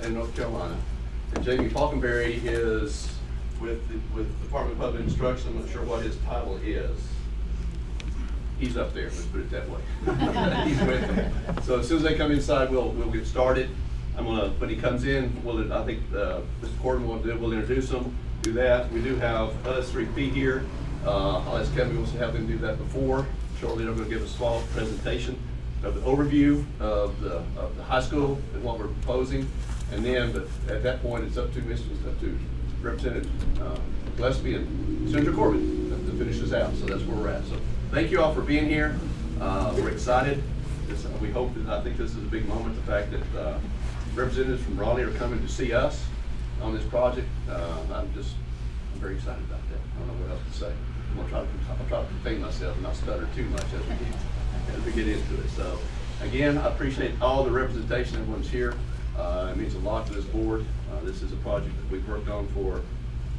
in North Carolina. And Jamie Falconberry is with the Department of Public Instruction. I'm not sure what his title is. He's up there, let's put it that way. He's with them. So as soon as they come inside, we'll get started. When he comes in, I think Mr. Corbin will introduce him, do that. We do have LS3P here. I'll ask Kevin wants to have him do that before. Shortly, they're going to give a small presentation of the overview of the high school and what we're proposing. And then, but at that point, it's up to Representative Gillespie and Senator Corbin to finish this out. So that's where we're at. So thank you all for being here. We're excited. We hope that, I think this is a big moment, the fact that representatives from Raleigh are coming to see us on this project. I'm very excited about that. I don't know what else to say. I'll try to contain myself and not stutter too much as we get into it. So again, I appreciate all the representation. Everyone's here. It means a lot to this board. This is a project that we've worked on for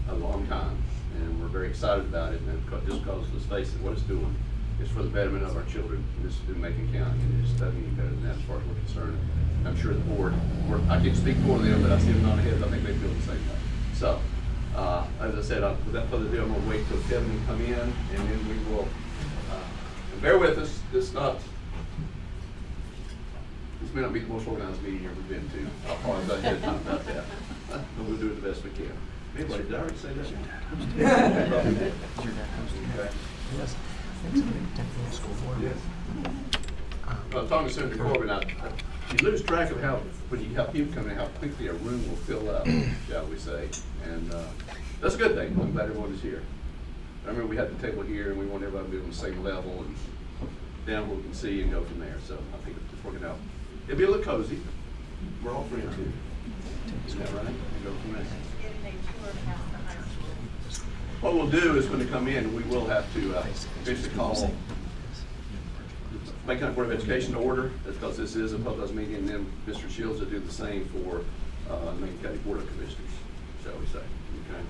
a long time, and we're very excited about it. And just because, let's face it, what it's doing is for the betterment of our children in Macon County, and it just doesn't get better than that as far as we're concerned. I'm sure the board, I can't speak for them, but I see them on ahead. I think they feel the same way. So, as I said, without further ado, I'm going to wait till Kevin can come in, and then we will. And bear with us. This may not be the most organized meeting you've ever been to. I apologize ahead of time about that. But we'll do it the best we can. Anyway, did I already say that? Is your dad hosting? Is your dad hosting? Okay. Yes. Yes. Talking to Senator Corbin, you lose track of when you have people come in, how quickly a room will fill up, shall we say. And that's a good thing. I'm glad everyone is here. I remember we had the table here, and we want everybody to be on the same level and down where we can see and go from there. So I think it's working out. It'll be a little cozy. We're all friends here. Isn't that right? We'll go from there. What we'll do is when they come in, we will have to basically call Macon Board of Education to order, because this is a public meeting, and then Mr. Shields will do the same for Macon County Board of Commissioners, shall we say. Okay.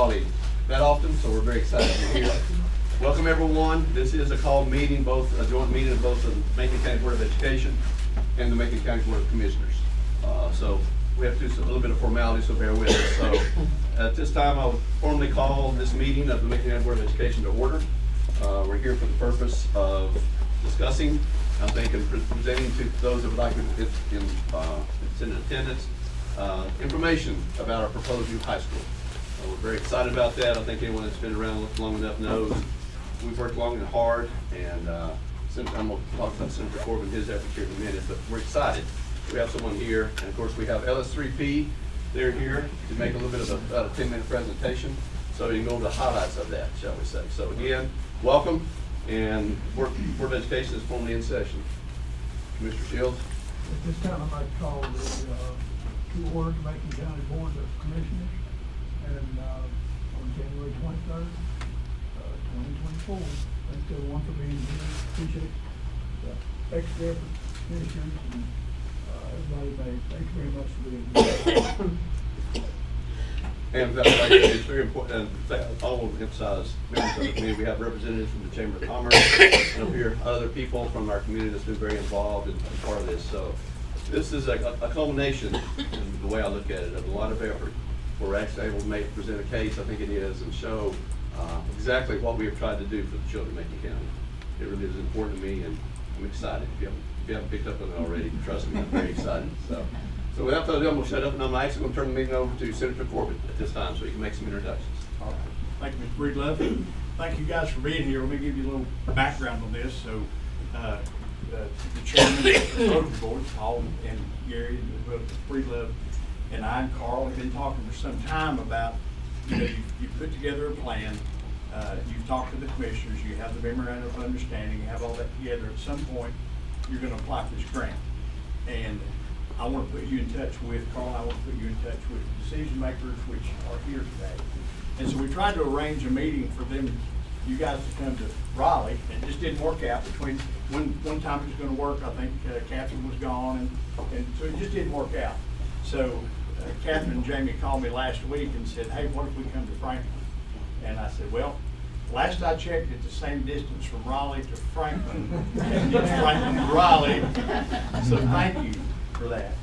Raleigh that often, so we're very excited to be here. Welcome everyone. This is a called meeting, a joint meeting of both the Macon County Board of Education and the Macon County Board of Commissioners. So we have to do a little bit of formality, so bear with us. So at this time, I would formally call this meeting of the Macon County Board of Education to order. We're here for the purpose of discussing, I think, and presenting to those that would like to sit in attendance, information about our proposed new high school. We're very excited about that. I think anyone that's been around long enough knows we've worked long and hard, and I'm going to talk about Senator Corbin and his efforts here in a minute, but we're excited. We have someone here, and of course we have LS3P. They're here to make a little bit of about a 10-minute presentation, so you can go over the highlights of that, shall we say. So again, welcome, and Board of Education is formally in session. Commissioner Shields. At this time, I'd like to call the to order the Macon County Board of Commissioners, and on January 23rd, 2024. Thanks to everyone for being here. Appreciate the extra effort, commissioners, and everybody. Thank you very much for being here. And it's very important, and I will emphasize, members of the community, we have representatives from the Chamber of Commerce, and up here, other people from our community that's been very involved and part of this. So this is a culmination, in the way I look at it, of a lot of effort. We're actually able to present a case, I think it is, and show exactly what we have tried to do for the children of Macon County. It really is important to me, and I'm excited. If you haven't picked up on it already, trust me, I'm very excited. So without further ado, I'm going to shut up, and I'm actually going to turn the meeting over to Senator Corbin at this time so he can make some introductions. All right. Thank you, Mr. Breedlove. Thank you guys for being here. Let me give you a little background on this. So the chairman of the Rotary Board, Paul and Gary, as well as Breedlove, and I and Carl have been talking for some time about, you've put together a plan, you've talked to the commissioners, you have the memorandum of understanding, you have all that together. At some point, you're going to apply for this grant. And I want to put you in touch with, Carl, I want to put you in touch with the decision makers which are here today. And so we tried to arrange a meeting for them, you guys to come to Raleigh, and it just didn't work out between, one time it was going to work, I think Catherine was gone, and so it just didn't work out. So Catherine and Jamie called me last week and said, hey, what if we come to Franklin? And I said, well, last I checked, it's the same distance from Raleigh to Franklin, and it's Franklin to Raleigh, so thank you for that.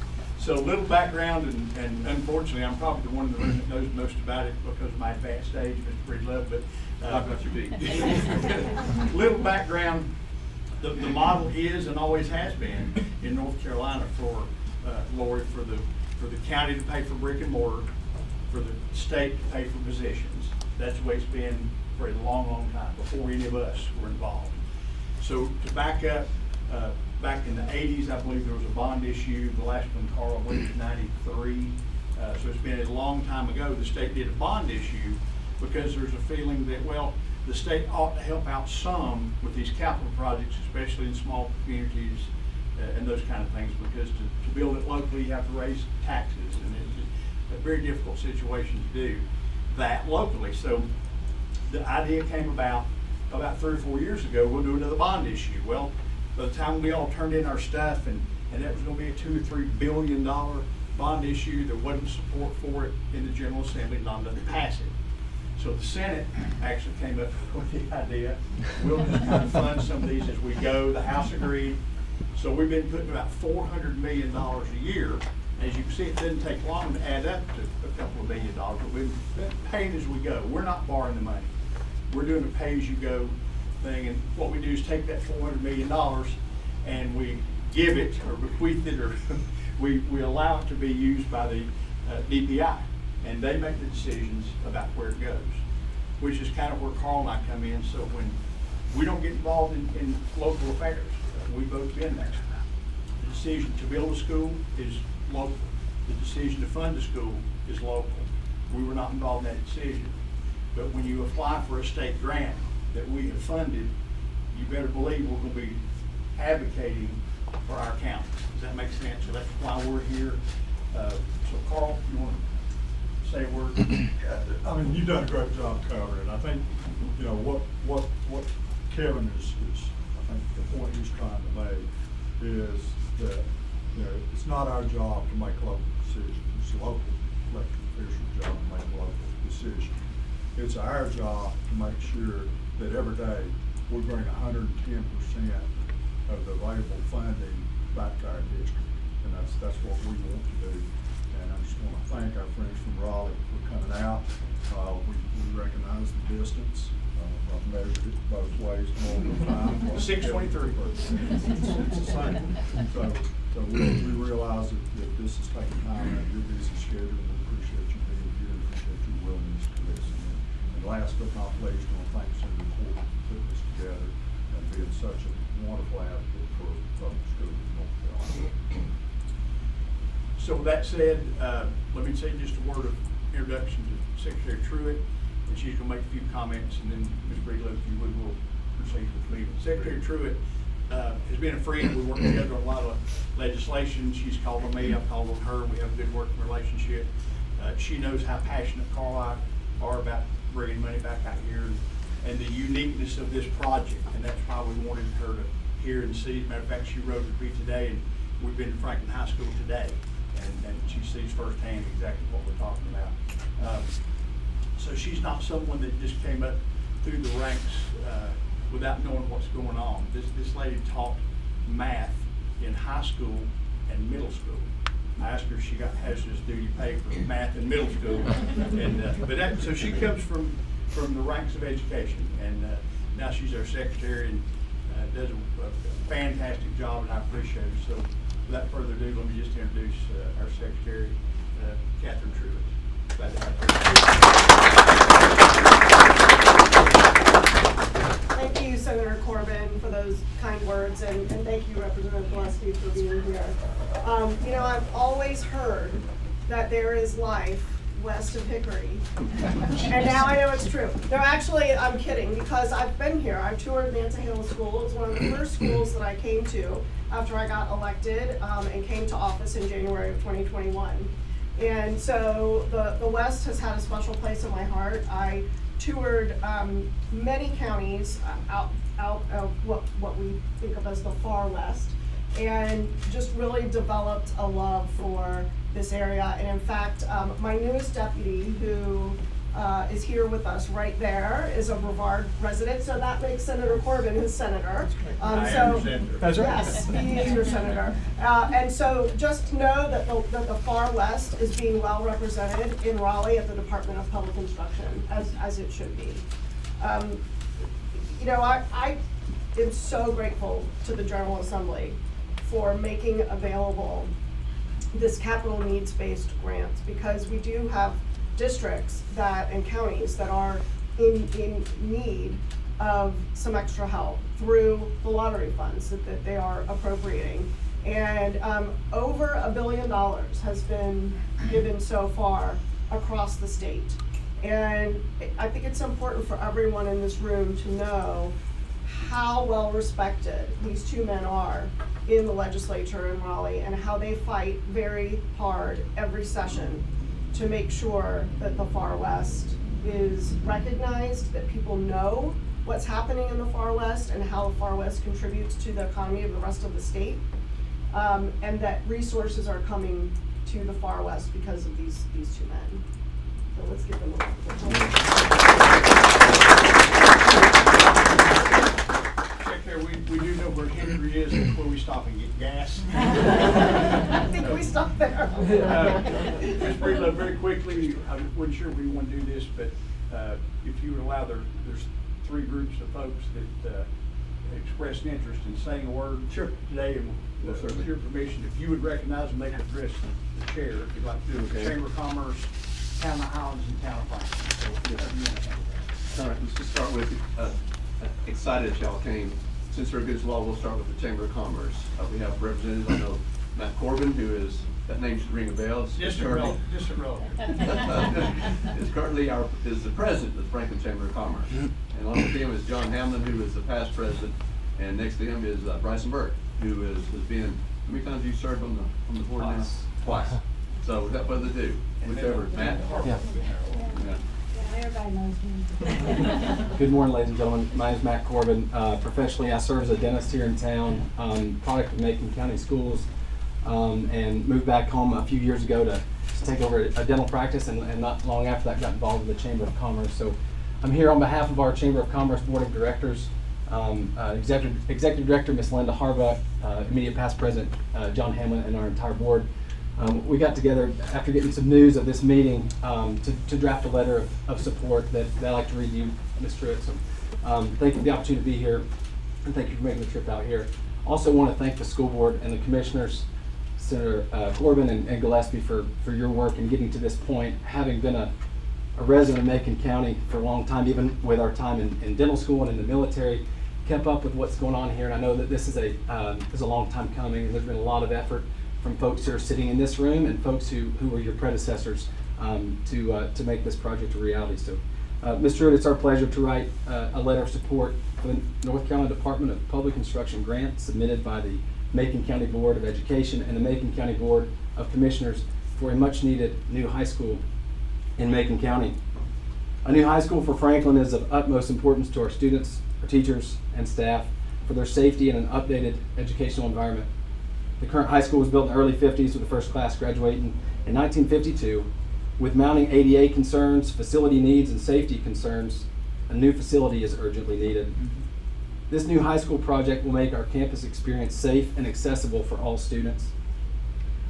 So a little background, and unfortunately, I'm probably the one that knows most about it because of my advanced age, Mr. Breedlove, but I've got your beat. Little background, the model is and always has been in North Carolina for, Lori, for the county to pay for brick and mortar, for the state to pay for positions. That's the way it's been for a long, long time, before any of us were involved. So to back up, back in the 80s, I believe there was a bond issue. The last one, Carl, I believe was 93. So it's been a long time ago. The state did a bond issue because there's a feeling that, well, the state ought to help out some with these capital projects, especially in small communities and those kind of things, because to build it locally, you have to raise taxes, and it's a very difficult situation to do that locally. So the idea came about 3 or 4 years ago, we'll do another bond issue. Well, by the time we all turned in our stuff, and that was going to be a $2 to $3 billion bond issue, there wasn't support for it in the General Assembly, not enough to pass it. So the Senate actually came up with the idea, we'll just kind of fund some of these as we go. The House agreed. So we've been putting about $400 million a year. As you can see, it doesn't take long to add up to a couple of $1 billion, but we've been paying as we go. We're not borrowing the money. We're doing a pay-as-you-go thing, and what we do is take that $400 million and we give it, or bequeath it, or we allow it to be used by the DPI, and they make the decisions about where it goes, which is kind of where Carl and I come in. So when we don't get involved in local affairs, we both been there. The decision to build a school is local. The decision to fund a school is local. We were not involved in that decision. But when you apply for a state grant that we have funded, you better believe we're going to be advocating for our county. Does that make sense? So that's why we're here. So Carl, you want to say a word? I mean, you've done a great job covering it. I think, what Kevin is I think the point he's trying to make is that, it's not our job to make local decisions. It's a local elected official's job to make local decisions. it's our job to make sure that every day we bring 110% of the available funding back to our district. And that's what we want to do. And I just want to thank our friends from Raleigh for coming out. We recognize the distance. I've measured it both ways all the time. 623. It's the same. So we realize that this is taking time out of your busy schedule, and we appreciate you being here and appreciate your willingness to listen. And last but not least, I want to thank Senator Corbin for putting this together and being such a wonderful advocate for public schools in North Carolina. So with that said, let me say just a word of introduction to Secretary Truitt, and she's going to make a few comments, and then Ms. Breedlove, if you would, will proceed with the meeting. Secretary Truitt has been a friend. We work together on a lot of legislation. She's called on me, I've called on her. We have a good working relationship. She knows how passionate Carl and I are about bringing money back out here and the uniqueness of this project, and that's why we wanted her to hear and see. As a matter of fact, she wrote with me today, and we've been to Franklin High School today, and she sees firsthand exactly what we're talking about. So she's not someone that just came up through the ranks without knowing what's going on. This lady taught math in high school and middle school. I asked her if she got hazardous duty pay for math in middle school, and so she comes from the ranks of education, and now she's our secretary and does a fantastic job, and I appreciate her. So without further ado, let me just introduce our secretary, Catherine Truitt. Glad to have her. Thank you, Senator Corbin, for those kind words, and thank you, Representative Gillespie, for being here. You know, I've always heard that there is life west of Hickory, and now I know it's true. No, actually, I'm kidding, because I've been here. I've toured Nancy Hill School. It was one of the first schools that I came to after I got elected and came to office in January of 2021. And so the West has had a special place in my heart. I toured many counties out of what we think of as the far West, and just really developed a love for this area. And in fact, my newest deputy, who is here with us right there, is a Brevard resident, so that makes Senator Corbin his senator. I am senator. That's right. Yes, he is your senator. And so just know that the far West is being well represented in Raleigh at the Department of Public Instruction, as it should be. You know, I am so grateful to the General Assembly for making available this capital needs-based grant, because we do have districts and counties that are in need of some extra help through the lottery funds that they are appropriating. And over $1 billion has been given so far across the state. And I think it's important for everyone in this room to know how well respected these two men are in the legislature in Raleigh, and how they fight very hard every session to make sure that the far West is recognized, that people know what's happening in the far West and how the far West contributes to the economy of the rest of the state, and that resources are coming to the far West because of these two men. So let's give them a round of applause. Secretary, we do know where Hickory is and where we stop and get gas. I think we stop there. Ms. Breedlove, very quickly, I wasn't sure we want to do this, but if you would allow, there's 3 groups of folks that expressed interest in saying a word today, and with your permission, if you would recognize them, they could address the chair, if you'd like to do it. Chamber of Commerce, Town of Highlands, and Town of Franklin. So, All right, let's just start with, excited that y'all came. Since we're against law, we'll start with the Chamber of Commerce. We have representatives, I know Matt Corbin, who is, that name should ring a bell. Distant relative. Is currently is the president of the Franklin Chamber of Commerce. And along with him is John Hamlin, who is the past president, and next to him is Bryson Burke, who has been, how many times have you served on the board now? Twice. So without further ado, whichever, Matt? Yeah. Yeah. Everybody knows me. Good morning, ladies and gentlemen. My name is Matt Corbin. Professionally, I serve as a dentist here in town, product of Macon County Schools, and moved back home a few years ago to take over a dental practice, and not long after that got involved in the Chamber of Commerce. So I'm here on behalf of our Chamber of Commerce Board of Directors, Executive Director Ms. Linda Harbuck, immediate past President John Hamlin, and our entire board. We got together after getting some news of this meeting to draft a letter of support that I'd like to read you, Ms. Truitt. So, thank you for the opportunity to be here, and thank you for making the trip out here. Also want to thank the school board and the commissioners, Senator Corbin and Gillespie, for your work in getting to this point. Having been a resident of Macon County for a long time, even with our time in dental school and in the military, kept up with what's going on here. And I know that this is a long time coming, and there's been a lot of effort from folks who are sitting in this room and folks who were your predecessors to make this project a reality. So, Mr. Truitt, it's our pleasure to write a letter of support for the North Carolina Department of Public Instruction grant submitted by the Macon County Board of Education and the Macon County Board of Commissioners for a much-needed new high school in Macon County. A new high school for Franklin is of utmost importance to our students, our teachers, and staff for their safety and an updated educational environment. The current high school was built in the early 50s with the first class graduating in 1952. With mounting ADA concerns, facility needs, and safety concerns, a new facility is urgently needed. This new high school project will make our campus experience safe and accessible for all students.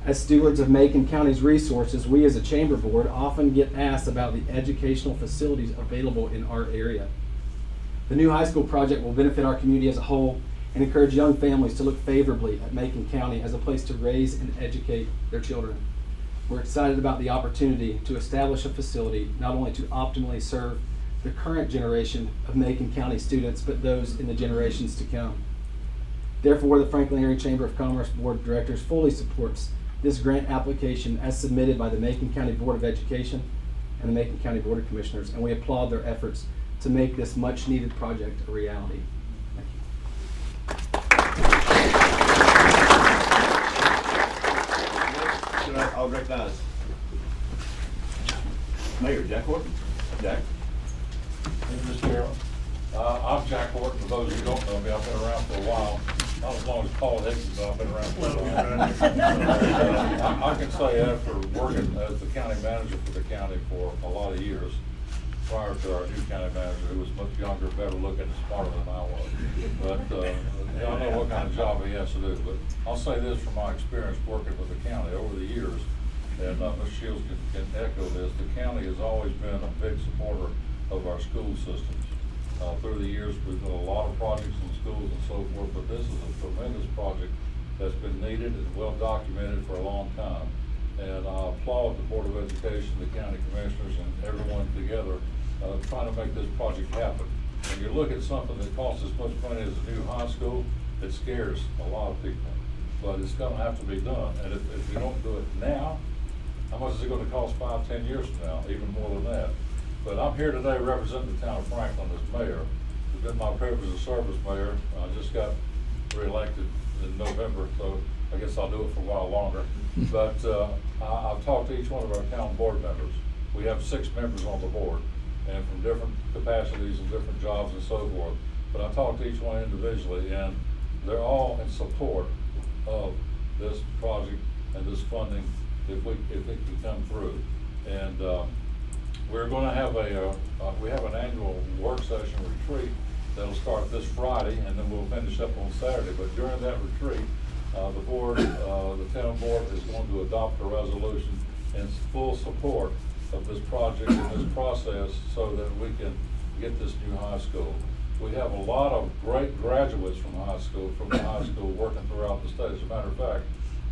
As stewards of Macon County's resources, we as a chamber board often get asked about the educational facilities available in our area. The new high school project will benefit our community as a whole and encourage young families to look favorably at Macon County as a place to raise and educate their children. We're excited about the opportunity to establish a facility not only to optimally serve the current generation of Macon County students, but those in the generations to come. Therefore, the Franklin Area Chamber of Commerce Board of Directors fully supports this grant application as submitted by the Macon County Board of Education and the Macon County Board of Commissioners, and we applaud their efforts to make this much-needed project a reality. I'll recognize Mayor Jack Horton. Jack. Thank you, Mr. Chairman. I'm Jack Horton. For those who don't know me, I've been around for a while. Not as long as Paul Higgins, but I've been around for a while. I can say after working as the county manager for the county for a lot of years, prior to our new county manager, who was much younger, better looking, and smarter than I was. But I know what kind of job he has to do. But I'll say this from my experience working with the county over the years, and Ms. Shields can echo this, the county has always been a big supporter of our school systems. Through the years, we've done a lot of projects in schools and so forth, but this is a tremendous project that's been needed and well documented for a long time. And I applaud the Board of Education, the county commissioners, and everyone together trying to make this project happen. When you look at something that costs as much money as a new high school, it scares a lot of people. But it's gonna have to be done. And if you don't do it now, how much is it gonna cost 5-10 years from now, even more than that? But I'm here today representing the town of Franklin as mayor. It's been my privilege to serve as mayor. I just got reelected in November, so I guess I'll do it for a while longer. But I've talked to each one of our town board members. We have 6 members on the board, and from different capacities and different jobs and so forth. But I talked to each one individually, and they're all in support of this project and this funding if it can come through. And we're going to have we have an annual work session retreat that'll start this Friday, and then we'll finish up on Saturday. But during that retreat, the board, the town board is going to adopt a resolution in full support of this project and this process so that we can get this new high school. We have a lot of great graduates from the high school working throughout the state. As a matter of fact,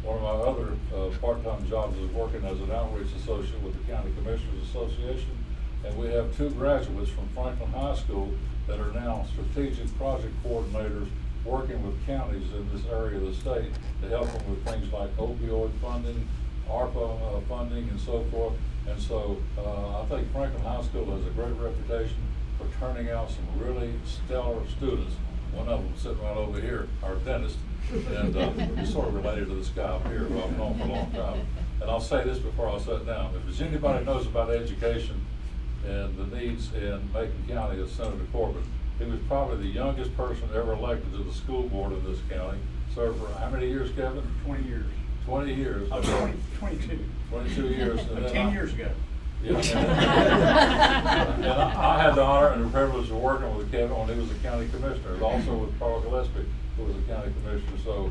one of my other part-time jobs is working as an outreach associate with the County Commissioners Association, and we have 2 graduates from Franklin High School that are now strategic project coordinators working with counties in this area of the state to help them with things like opioid funding, ARPA funding, and so forth. And so I think Franklin High School has a great reputation for turning out some really stellar students. One of them sitting right over here, our dentist, and he's sort of related to this guy up here who I've known for a long time. And I'll say this before I sit down. If there's anybody who knows about education and the needs in Macon County, it's Senator Corbin. He was probably the youngest person ever elected to the school board in this county. Served for how many years, Kevin? 20 years. 20 years. 22. 22 years. And then 10 years ago. Yeah. And I had the honor and the privilege of working with Kevin when he was a county commissioner, also with Carl Gillespie, who was a county commissioner. So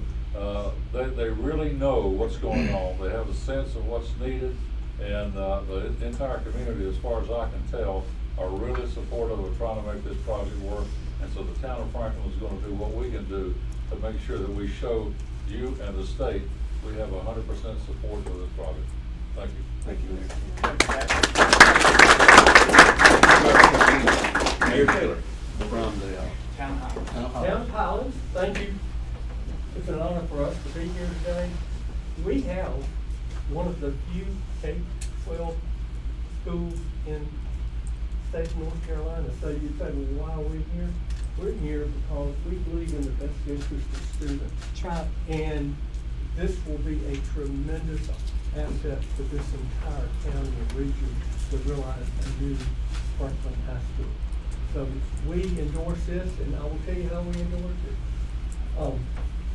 they really know what's going on. They have a sense of what's needed, and the entire community, as far as I can tell, are really supportive of trying to make this project work. And so the town of Franklin is going to do what we can do to make sure that we show you and the state we have 100% support for this project. Thank you. Thank you, Mayor. Mayor Taylor from the Town hall. Town Hall. Town of Highlands, thank you. It's an honor for us to be here today. We have one of the few K-12 schools in the state of North Carolina. So you say, well, why are we here? We're here because we believe in the best interest of students. That's right. And this will be a tremendous asset to this entire county and region to realize a new Franklin High School. So we endorse this, and I will tell you how we endorse it.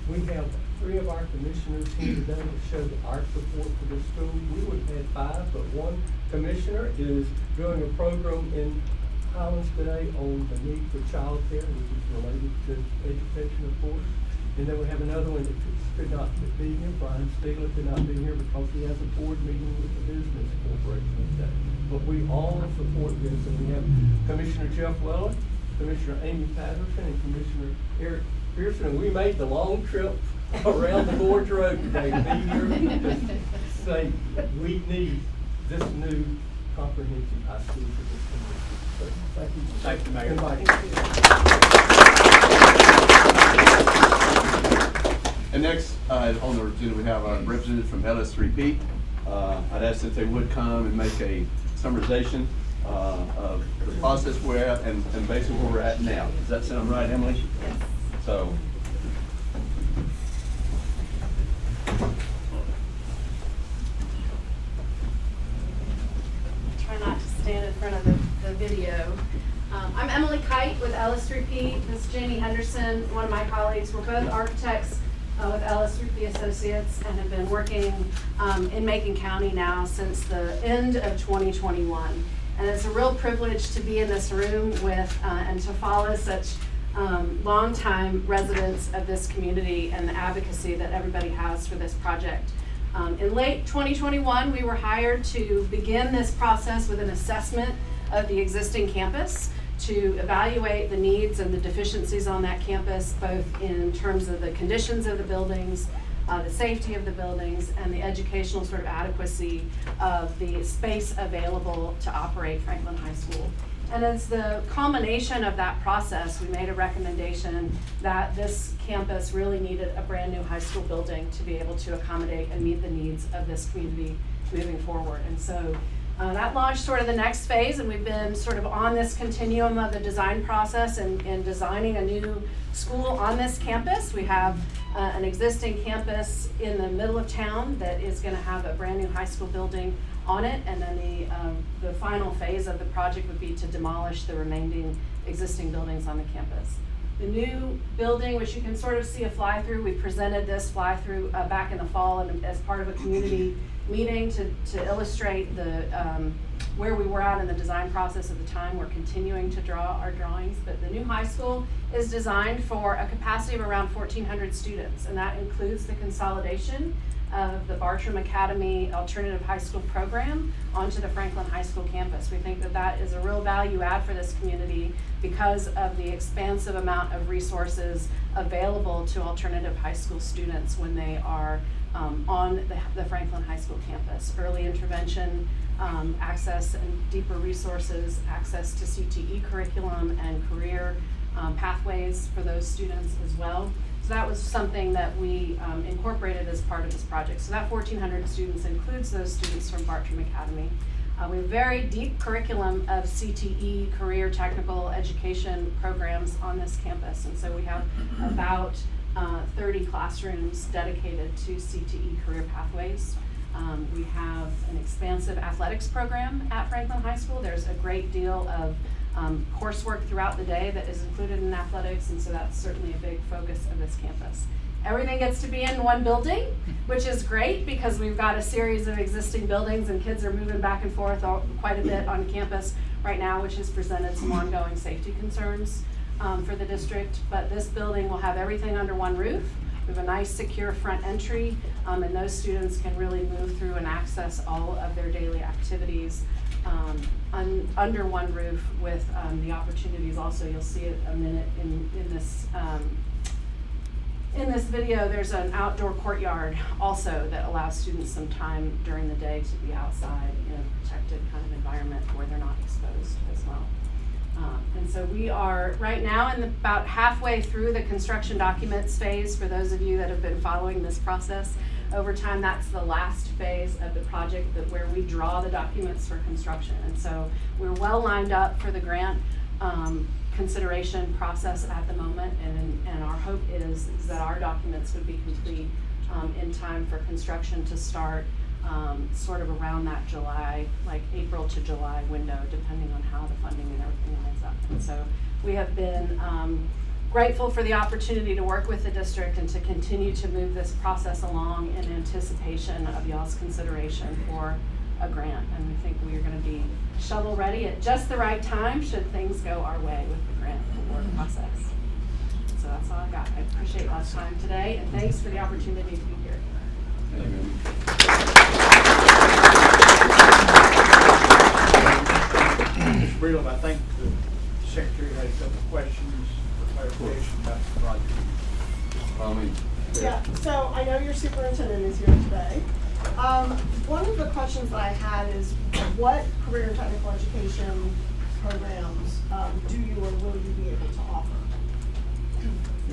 We have 3 of our commissioners here today to show our support for this school. We would have had 5, but one commissioner is doing a program in Highlands today on the need for childcare, which is related to education, of course. And then we have another one that could not be here. Brian Stigler could not be here because he has a board meeting with the business corporation today. But we all support this, and we have Commissioner Jeff Weller, Commissioner Amy Patterson, and Commissioner Eric Pearson, and we made the long trip around the Gorge Road today to be here to say we need this new comprehensive high school for this community. So, thank you. Thank you, Mayor. Everybody. And next, on the agenda, we have our representative from LS3P. I'd ask that they would come and make a summarization of the process we're at and basically where we're at now. Does that sound right, Emily? Yes. So. Try not to stand in front of the video. I'm Emily Kite with LS3P. This is Jamie Henderson, one of my colleagues. We're both architects with LS3P Associates and have been working in Macon County now since the end of 2021. And it's a real privilege to be in this room with and to follow such longtime residents of this community and the advocacy that everybody has for this project. In late 2021, we were hired to begin this process with an assessment of the existing campus to evaluate the needs and the deficiencies on that campus, both in terms of the conditions of the buildings, the safety of the buildings, and the educational sort of adequacy of the space available to operate Franklin High School. And as the culmination of that process, we made a recommendation that this campus really needed a brand new high school building to be able to accommodate and meet the needs of this community moving forward. And so that launched sort of the next phase, and we've been sort of on this continuum of the design process and designing a new school on this campus. We have an existing campus in the middle of town that is going to have a brand new high school building on it, and then the final phase of the project would be to demolish the remaining existing buildings on the campus. The new building, which you can sort of see a fly-through, we presented this fly-through back in the fall and as part of a community meeting to illustrate the where we were at in the design process at the time. We're continuing to draw our drawings, but the new high school is designed for a capacity of around 1,400 students, and that includes the consolidation of the Bartram Academy Alternative High School program onto the Franklin High School campus. We think that that is a real value add for this community because of the expansive amount of resources available to alternative high school students when they are on the Franklin High School campus. Early intervention, access and deeper resources, access to CTE curriculum and career pathways for those students as well. So that was something that we incorporated as part of this project. So that 1,400 students includes those students from Bartram Academy. We have a very deep curriculum of CTE, career technical education programs on this campus. And so we have about 30 classrooms dedicated to CTE career pathways. We have an expansive athletics program at Franklin High School. There's a great deal of coursework throughout the day that is included in athletics, and so that's certainly a big focus of this campus. Everything gets to be in one building, which is great because we've got a series of existing buildings and kids are moving back and forth quite a bit on campus right now, which has presented some ongoing safety concerns for the district. But this building will have everything under one roof. We have a nice secure front entry, and those students can really move through and access all of their daily activities under one roof with the opportunities. Also, you'll see it a minute in this video. There's an outdoor courtyard also that allows students some time during the day to be outside in a protected kind of environment where they're not exposed as well. And so we are right now in about halfway through the construction documents phase. For those of you that have been following this process over time, that's the last phase of the project where we draw the documents for construction. And so we're well lined up for the grant consideration process at the moment, and our hope is that our documents would be complete in time for construction to start sort of around that July, like April to July window, depending on how the funding and everything lines up. And so we have been grateful for the opportunity to work with the district and to continue to move this process along in anticipation of y'all's consideration for a grant. And we think we are going to be shovel ready at just the right time should things go our way with the grant award process. So that's all I got. I appreciate y'all's time today, and thanks for the opportunity to be here. Mr. Breedlove, I think the secretary had a couple of questions for clarification about the project. Yeah, so I know your superintendent is here today. One of the questions that I had is, what career and technical education programs do you or will you be able to offer?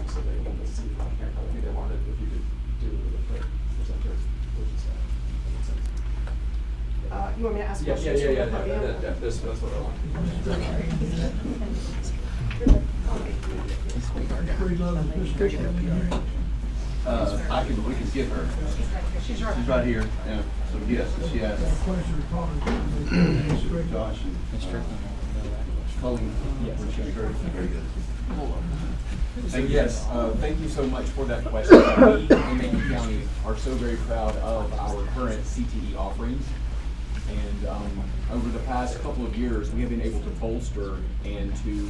So they wanted to see, I think they wanted if you could do it with the presenter, which is You want me to ask yeah, questions? yeah, from the podium? that's what I want. We can get her. She's right here. Yeah. So yes, she has. Josh and Colleen. Yes. Very good. And yes, thank you so much for that question. We in Macon County are so very proud of our current CTE offerings. And over the past couple of years, we have been able to bolster and to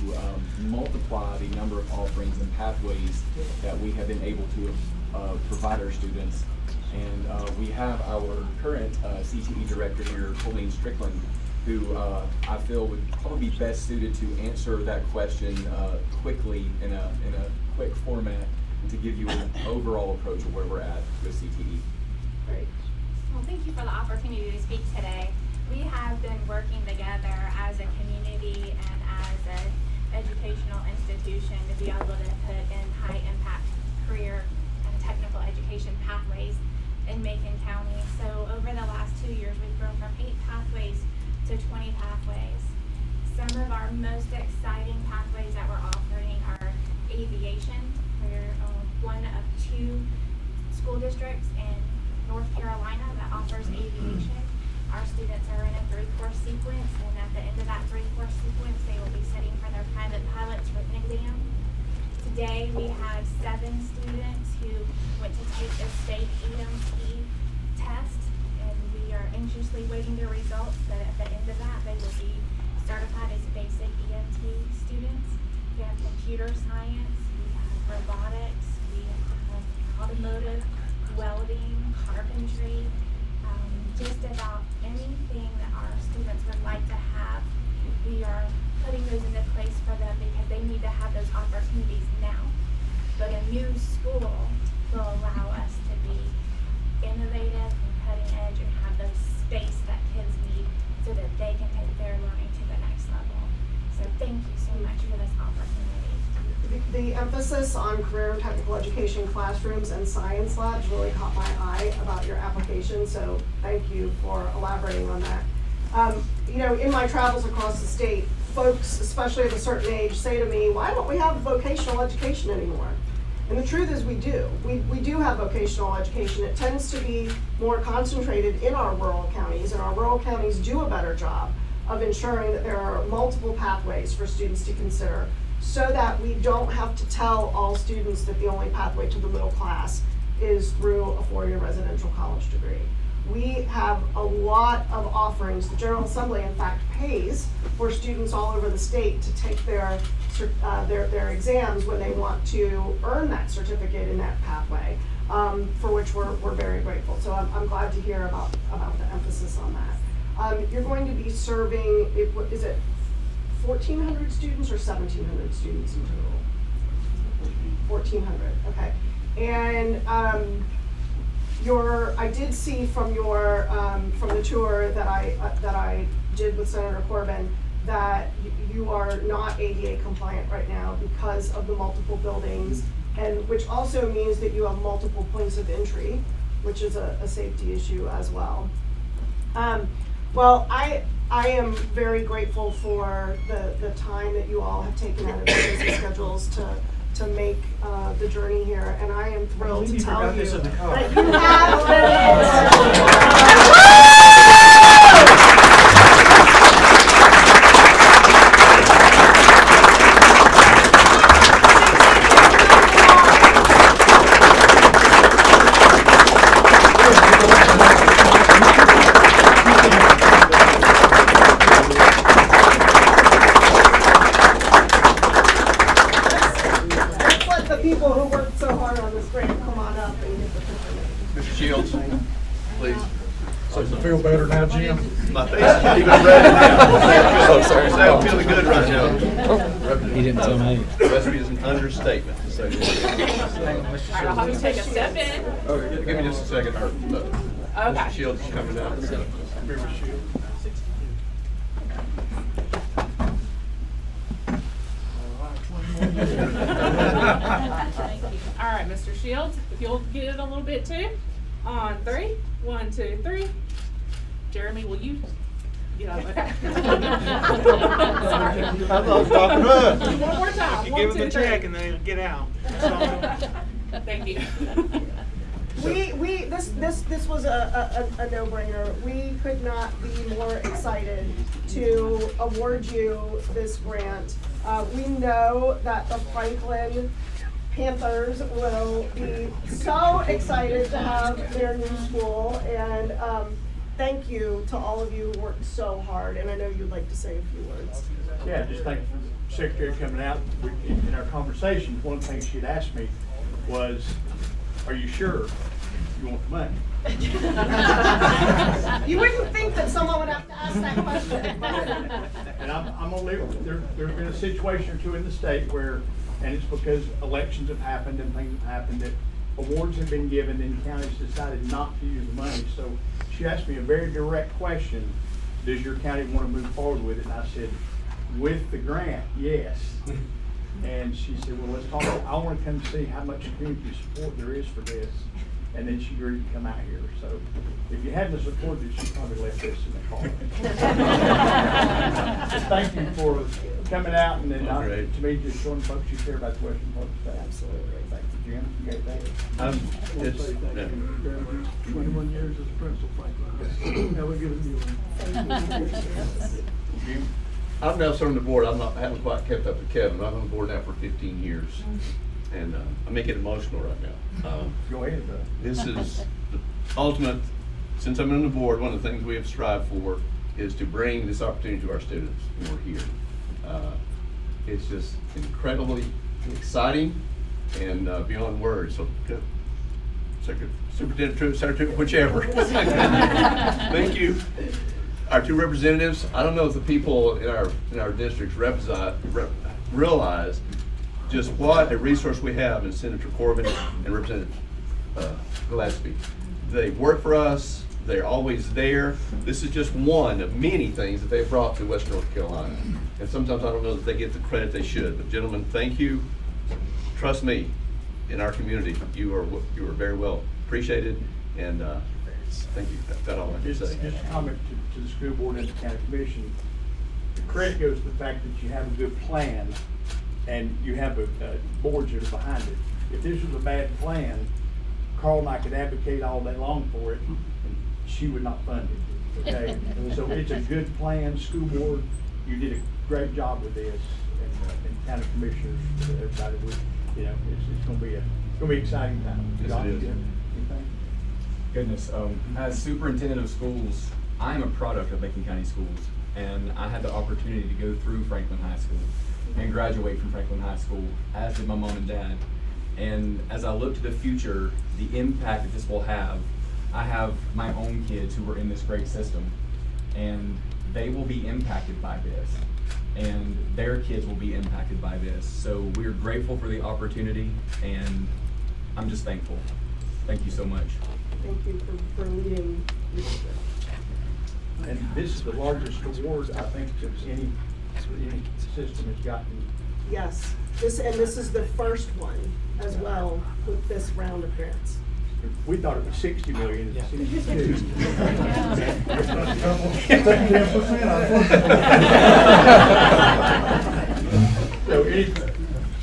multiply the number of offerings and pathways that we have been able to provide our students. And we have our current CTE director here, Colleen Strickland, who I feel would probably be best suited to answer that question quickly in a quick format and to give you an overall approach of where we're at with CTE. Great. Well, thank you for the opportunity to speak today. We have been working together as a community and as an educational institution to be able to put in high impact career and technical education pathways in Macon County. So over the last 2 years, we've grown from 8 pathways to 20 pathways. Some of our most exciting pathways that we're offering are aviation. We're one of 2 school districts in North Carolina that offers aviation. Our students are in a 3-course sequence, and at the end of that 3-course sequence, they will be sitting for their private pilot's written exam. Today, we have 7 students who went to take a state EMT test, and we are anxiously waiting their results, but at the end of that, they will be certified as basic EMT students. We have computer science, we have robotics, we have automotive, welding, carpentry, just about anything that our students would like to have. We are putting those into place for them because they need to have those opportunities now. But a new school will allow us to be innovative and cutting edge and have the space that kids need so that they can take their learning to the next level. So thank you so much for this opportunity. The emphasis on career and technical education classrooms and science labs really caught my eye about your application, so thank you for elaborating on that. You know, in my travels across the state, folks, especially of a certain age, say to me, why don't we have vocational education anymore? And the truth is we do. We do have vocational education. It tends to be more concentrated in our rural counties, and our rural counties do a better job of ensuring that there are multiple pathways for students to consider. so that we don't have to tell all students that the only pathway to the middle class is through a four-year residential college degree. We have a lot of offerings. The General Assembly, in fact, pays for students all over the state to take their exams when they want to earn that certificate in that pathway, for which we're very grateful. So I'm glad to hear about the emphasis on that. You're going to be serving, is it 1,400 students or 1,700 students in total? 1,400, okay. And I did see from the tour that I did with Senator Corbin that you are not ADA compliant right now because of the multiple buildings, and which also means that you have multiple points of entry, which is a safety issue as well. Well, I am very grateful for the time that you all have taken out of your busy schedules to make the journey here, and I am thrilled to tell you that you have been Feel better now, Jim? My face is even red now. Oh, sorry. I'm feeling good right now. He didn't tell me. Recipe is an understatement to say the least. I'll have to take a step in. Okay, give me just a second. Mr. Shields is coming out. All right, Mr. Shields, if you'll get it a little bit too. On 3, 1, 2, 3. Jeremy, will you get out of it? Sorry. I love talking to her. One more time. You 1, give 2, them the 3. check and then get out. Thank you. This was a no-brainer. We could not be more excited to award you this grant. We know that the Franklin Panthers will be so excited to have their new school, and thank you to all of you who worked so hard, and I know you'd like to say a few words. Yeah, just thank the Secretary coming out. In our conversations, one of the things she'd asked me was, are you sure you want the money? You wouldn't think that someone would have to ask that question. And I'm gonna leave, there's been a situation or two in the state where, and it's because elections have happened and things have happened, that awards have been given and counties decided not to use the money. So she asked me a very direct question, does your county want to move forward with it? And I said, with the grant, yes. And she said, well, let's talk, I want to come see how much community support there is for this. And then she agreed to come out here. So if you hadn't supported it, she probably left this in the car. So thank you for coming out, and then to me, just showing folks you care about the western part of the state. Absolutely. Thank you, Jim. You got that? It's, 21 years as a principal, Franklin. Now we're giving you one. Jim? I don't know if I'm on the board. I haven't quite kept up with Kevin. I'm on the board now for 15 years. And I make it emotional right now. Go ahead, bro. This is the ultimate, since I'm on the board, one of the things we have strived for is to bring this opportunity to our students when we're here. It's just incredibly exciting and beyond words. So, good. Superintendent Truitt, Secretary, whichever. Thank you. Our two representatives, I don't know if the people in our districts realize just what a resource we have in Senator Corbin and Representative Gillespie. They work for us. They're always there. This is just one of many things that they've brought to Western North Carolina. And sometimes I don't know that they get the credit they should. But gentlemen, thank you. Trust me, in our community, you are very well appreciated. And thank you. That's all I can say. Just a comment to the school board and the county commission. The credit goes to the fact that you have a good plan and you have boards that are behind it. If this was a bad plan, Carl and I could advocate all day long for it, and she would not fund it, okay? So it's a good plan, school board, you did a great job with this, and county commissioners, everybody, it's gonna be exciting time. Yes, John, it is. you have anything? Goodness, as superintendent of schools, I am a product of Macon County Schools, and I had the opportunity to go through Franklin High School and graduate from Franklin High School, as did my mom and dad. And as I look to the future, the impact that this will have, I have my own kids who are in this great system, and they will be impacted by this, and their kids will be impacted by this. So we're grateful for the opportunity, and I'm just thankful. Thank you so much. Thank you for leading leadership. And this is the largest award, I think, that any system has gotten. Yes, this is the first one as well with this round of grants. We thought it was 60 million, it's 62. So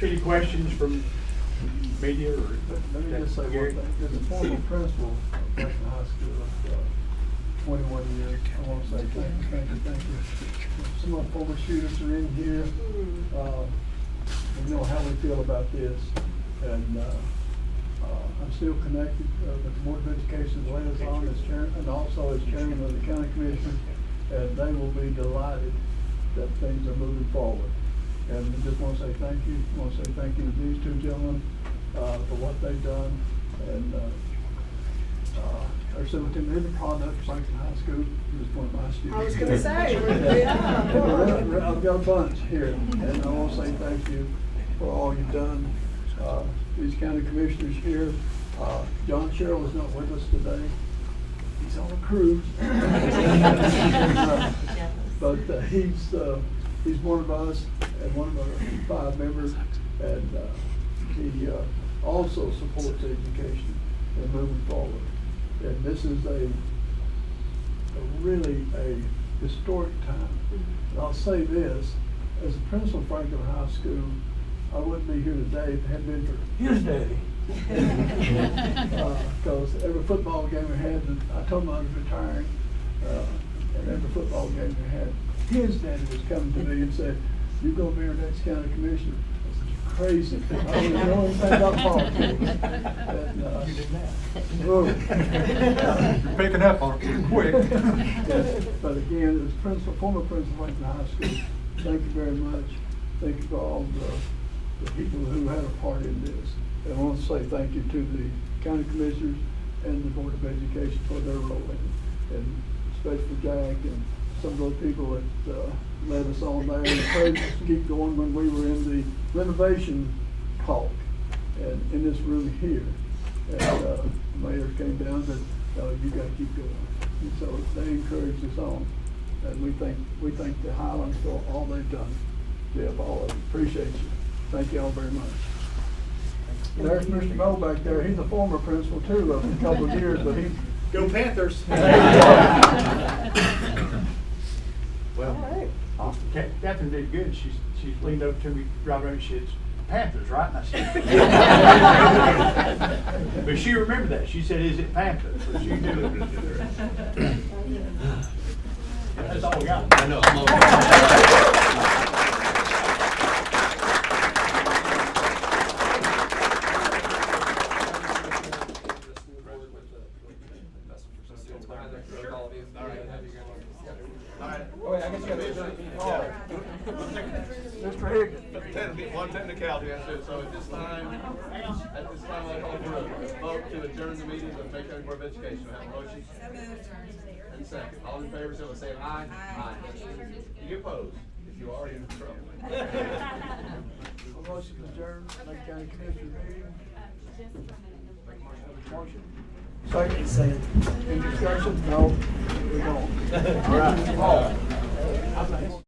any questions from media or? Let me just say one thing. As a former principal of Macon High School, 21 years, I want to say thank you. Some of the former students are in here. We know how we feel about this, and I'm still connected with the Board of Education liaison as chairman, and also as chairman of the county commission, and they will be delighted that things are moving forward. And we just want to say thank you. I want to say thank you to these two gentlemen for what they've done, and our superintendent is a product of Franklin High School. He was one of my students. I was gonna say, yeah. I've got a bunch here, and I want to say thank you for all you've done. These county commissioners here, John Sherrill is not with us today. He's on a cruise. But he's one of us and one of our 5 members, and he also supports education and moving forward. And this is a really historic time. And I'll say this, as a principal of Franklin High School, I wouldn't be here today if it hadn't been for his daddy. Because every football game we had, I told him I was retiring, and every football game we had, his daddy was coming to me and said, "You're going to be our next county commissioner." I said, "You're crazy. I don't know anything about politics." And, You did that. whoa. You're picking up on it pretty quick. Yes, but again, as former principal of Macon High School, thank you very much. Thank you for all the people who had a part in this. And I want to say thank you to the county commissioners and the Board of Education for their role in it, and especially Jack and some of those people that led us on there and encouraged us to keep going when we were in the renovation talk and in this room here. And the mayor came down and said, "No, you got to keep going." And so they encouraged us on, and we thank the Highlands for all they've done. Jeff, all of you, appreciate you. Thank you all very much. There's Mr. Moe back there. He's a former principal too of a couple of years, but he. Go Panthers! Well, All right. Catherine did good. She's leaned over to me, right over, she said, "Panthers, right?" And I said, but she remembered that. She said, "Is it Panthers?" But she knew it. That's all we got. I know, I'm over. Mr. Higgins. One technicality, that's it. So at this time, I call for a vote to adjourn the meeting of Macon County Board of Education. I have a motion. And second. All in favor, so say aye. Aye. You opposed? If you are, you're in trouble. Motion to adjourn, Macon County Commissioner meeting. Motion. Second. Any discussion? No, we don't. All right.